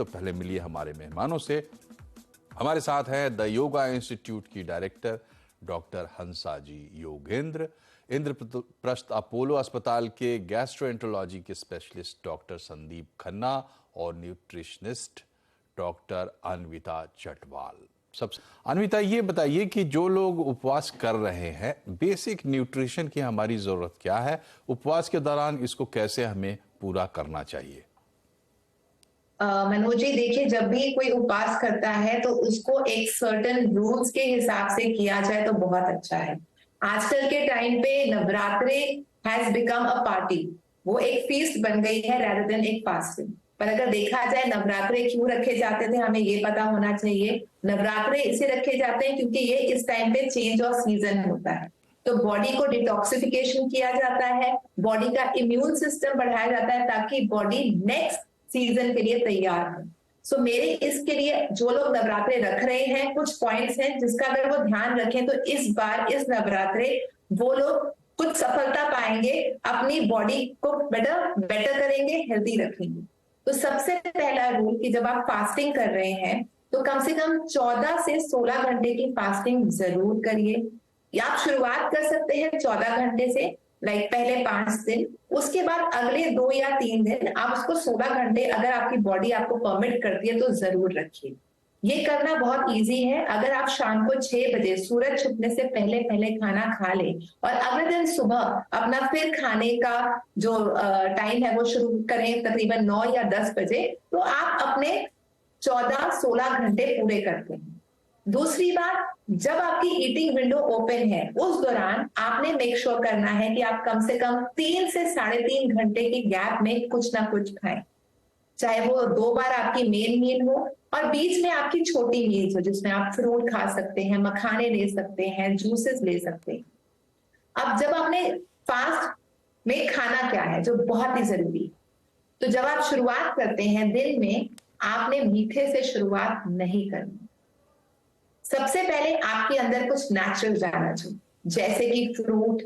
तो पहले मिलिए हमारे मेहमानों से। हमारे साथ है द योगा इंस्टीट्यूट की डायरेक्टर डॉक्टर हंसा जी योगेंद्र, इंद्रप्रस्थ अपोलो अस्पताल के गैस्ट्रोएंटरोलॉजी के स्पेशलिस्ट डॉक्टर संदीप खन्ना और न्यूट्रिशनिस्ट डॉक्टर अन्विता चटवाल। अन्विता, ये बताइए कि जो लोग उपवास कर रहे हैं, बेसिक न्यूट्रिशन की हमारी जरूरत क्या है? उपवास के दौरान इसको कैसे हमें पूरा करना चाहिए? मनोज जी, देखिए, जब भी कोई उपवास करता है तो उसको एक सर्टेन रूल्स के हिसाब से किया जाए तो बहुत अच्छा है। आजकल के टाइम पे नवरात्रे हैज बिकम अ पार्टी, वो एक फीस्ट बन गई है rather देन एक फास्टिंग। पर अगर देखा जाए नवरात्रे क्यों रखे जाते थे, हमें ये पता होना चाहिए। नवरात्रे इसे रखे जाते हैं क्योंकि ये इस टाइम पे चेंज ऑफ सीजन होता है, तो बॉडी को डिटॉक्सिफिकेशन किया जाता है, बॉडी का इम्यून सिस्टम बढ़ाया जाता है ताकि बॉडी नेक्स्ट सीजन के लिए तैयार हो। सो मेरे इसके लिए जो लोग नवरात्रे रख रहे हैं, कुछ पॉइंट्स हैं जिसका अगर वो ध्यान रखें तो इस बार इस नवरात्रे वो लोग कुछ सफलता पाएंगे, अपनी बॉडी को बेटर करेंगे, हेल्दी रखेंगे। तो सबसे पहला रूल कि जब आप फास्टिंग कर रहे हैं तो कम से कम 14 से 16 घंटे की फास्टिंग जरूर करिए। या आप शुरुआत कर सकते हैं 14 घंटे से, पहले 5 दिन, उसके बाद अगले 2 या 3 दिन आप उसको 16 घंटे अगर आपकी बॉडी आपको परमिट करती है तो जरूर रखिए। ये करना बहुत इजी है। अगर आप शाम को 6 बजे सूरज छुपने से पहले पहले खाना खा लें और अगले दिन सुबह अपना फिर खाने का जो टाइम है वो शुरू करें तकरीबन 9 या 10 बजे, तो आप अपने 14-16 घंटे पूरे करते हैं। दूसरी बात, जब आपकी ईटिंग विंडो ओपन है उस दौरान आपने मेक श्योर करना है कि आप कम से कम 3 से 3.5 घंटे के गैप में कुछ ना कुछ खाएं, चाहे वो 2 बार आपकी मेन मील हो और बीच में आपकी छोटी मील्स हो जिसमें आप फ्रूट खा सकते हैं, मखाने ले सकते हैं, जूसेस ले सकते हैं। अब जब आपने फास्ट में खाना क्या है जो बहुत ही जरूरी है, तो जब आप शुरुआत करते हैं दिन में, आपने मीठे से शुरुआत नहीं करनी। सबसे पहले आपके अंदर कुछ नेचुरल जाना चाहिए, जैसे कि फ्रूट,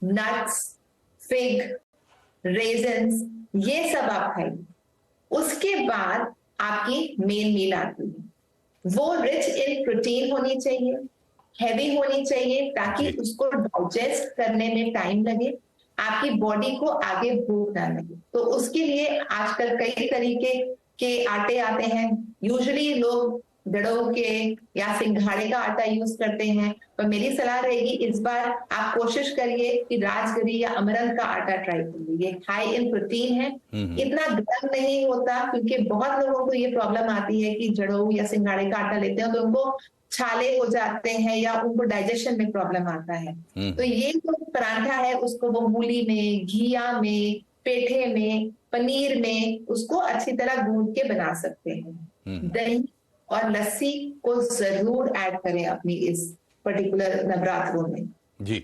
नट्स, फिग, रेजन्स, ये सब आप खाइए। उसके बाद आपकी मेन मील आती है, वो रिच इन प्रोटीन होनी चाहिए, हैवी होनी चाहिए ताकि उसको डाइजेस्ट करने में टाइम लगे, आपकी बॉडी को आगे भूख ना लगे। तो उसके लिए आजकल कई तरीके के आटे आते हैं। यूजुअली लोग जड़ों के या सिंघाड़े का आटा यूज करते हैं, पर मेरी सलाह रहेगी इस बार आप कोशिश करिए कि राजगिरी या अमरंथ का आटा ट्राई करिए। ये हाई इन प्रोटीन है, इतना गर्म नहीं होता, क्योंकि बहुत लोगों को ये प्रॉब्लम आती है कि जड़ों या सिंघाड़े का आटा लेते हैं तो उनको छाले हो जाते हैं या उनको डाइजेशन में प्रॉब्लम आता है। तो ये जो परांठा है उसको वो मूली में, घिया में, पेठे में, पनीर में उसको अच्छी तरह गूंद के बना सकते हैं। दही और लस्सी को जरूर ऐड करें अपनी इस पर्टिकुलर नवरात्रों में। जी,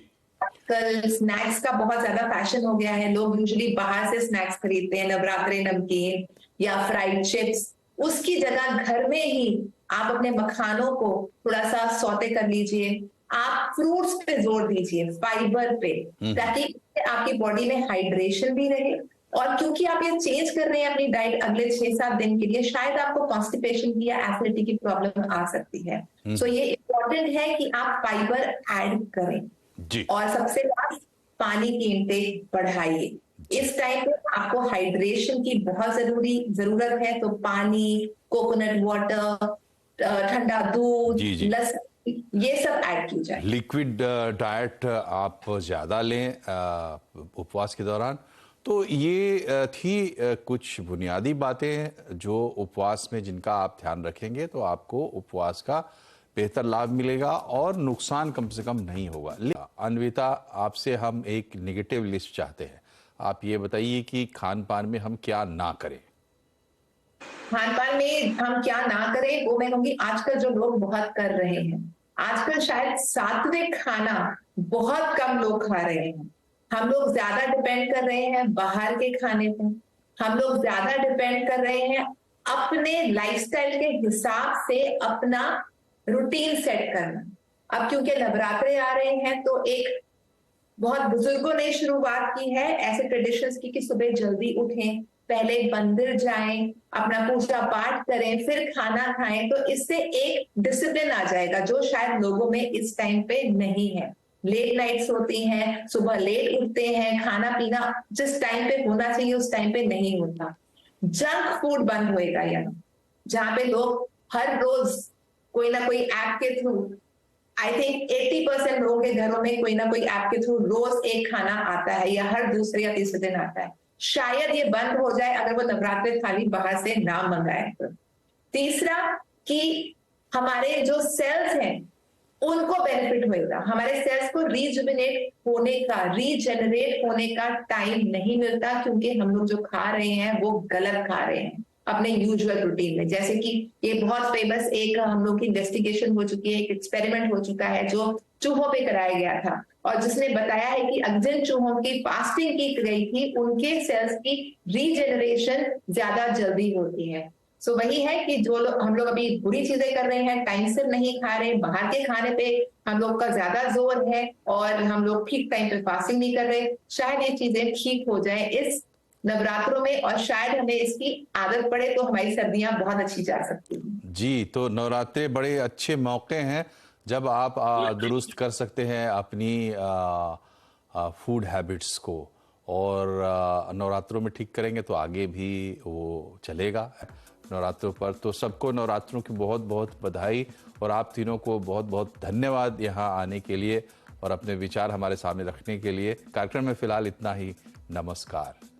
कल स्नैक्स का बहुत ज्यादा फैशन हो गया है, लोग यूजुअली बाहर से स्नैक्स खरीदते हैं, नवरात्रे नमकीन या फ्राइड चिप्स। उसकी जगह घर में ही आप अपने मखानों को थोड़ा सा सौते कर लीजिए। आप फ्रूट्स पे जोर दीजिए, फाइबर पे, ताकि आपकी बॉडी में हाइड्रेशन भी रहे। और क्योंकि आप ये चेंज कर रहे हैं अपनी डाइट अगले 6-7 दिन के लिए, शायद आपको कॉन्स्टिपेशन की या एसिडिटी की प्रॉब्लम आ सकती है। सो ये इंपॉर्टेंट है कि आप फाइबर ऐड करें जी। और सबसे लास्ट, पानी की इंटेक बढ़ाइए। इस टाइम पे आपको हाइड्रेशन की बहुत जरूरत है, तो पानी, कोकोनट वाटर, ठंडा दूध, लस्सी, ये सब ऐड की जाए। लिक्विड डाइट आप ज्यादा लें उपवास के दौरान। तो ये थी कुछ बुनियादी बातें जो उपवास में जिनका आप ध्यान रखेंगे तो आपको उपवास का बेहतर लाभ मिलेगा और नुकसान कम से कम नहीं होगा। अन्विता, आपसे हम एक नेगेटिव लिस्ट चाहते हैं। आप ये बताइए कि खान पान में हम क्या ना करें। खान पान में हम क्या ना करें वो मैं कहूंगी आजकल जो लोग बहुत कर रहे हैं। आजकल शायद सात्विक खाना बहुत कम लोग खा रहे हैं। हम लोग ज्यादा डिपेंड कर रहे हैं बाहर के खाने पर, हम लोग ज्यादा डिपेंड कर रहे हैं अपने लाइफस्टाइल के हिसाब से अपना रूटीन सेट करना। अब क्योंकि नवरात्रे आ रहे हैं तो एक बहुत बुजुर्गों ने शुरुआत की है ऐसे ट्रेडिशंस की कि सुबह जल्दी उठें, पहले मंदिर जाएं, अपना पूजा पाठ करें, फिर खाना खाएं, तो इससे एक डिसिप्लिन आ जाएगा जो शायद लोगों में इस टाइम पे नहीं है। लेट नाइट्स होती हैं, सुबह लेट उठते हैं, खाना पीना जिस टाइम पे होना चाहिए उस टाइम पे नहीं होता। जंक फूड बंद होएगा यहाँ, जहां पे लोग हर रोज कोई ना कोई ऐप के थ्रू, आई थिंक 80% लोगों के घरों में कोई ना कोई ऐप के थ्रू रोज एक खाना आता है या हर दूसरे या तीसरे दिन आता है। शायद ये बंद हो जाए अगर वो नवरात्रि थाली बाहर से ना मंगाए तो। तीसरा कि हमारे जो सेल्स हैं उनको बेनिफिट होएगा। हमारे सेल्स को रीजुबिनेट होने का, रीजेनरेट होने का टाइम नहीं मिलता, क्योंकि हम लोग जो खा रहे हैं वो गलत खा रहे हैं अपने यूजुअल रूटीन में। जैसे कि ये बहुत फेमस एक हम लोग की इन्वेस्टिगेशन हो चुकी है, एक एक्सपेरिमेंट हो चुका है जो चूहों पे कराया गया था, और जिसने बताया है कि जिन चूहों की फास्टिंग की गई थी उनके सेल्स की रीजेनरेशन ज्यादा जल्दी होती है। सो वही है कि जो लोग हम लोग अभी बुरी चीजें कर रहे हैं, टाइम से नहीं खा रहे, बाहर के खाने पे हम लोग का ज्यादा जोर है और हम लोग ठीक टाइम पे फास्टिंग नहीं कर रहे, शायद ये चीजें ठीक हो जाए इस नवरात्रों में, और शायद हमें इसकी आदत पड़े तो हमारी सर्दियां बहुत अच्छी जा सकती हैं। जी, तो नवरात्रे बड़े अच्छे मौके हैं जब आप दुरुस्त कर सकते हैं अपनी फूड हैबिट्स को, और नवरात्रों में ठीक करेंगे तो आगे भी वो चलेगा नवरात्रों पर। तो सबको नवरात्रों की बहुत बहुत बधाई, और आप तीनों को बहुत बहुत धन्यवाद यहाँ आने के लिए और अपने विचार हमारे सामने रखने के लिए। कार्यक्रम में फिलहाल इतना ही। नमस्कार।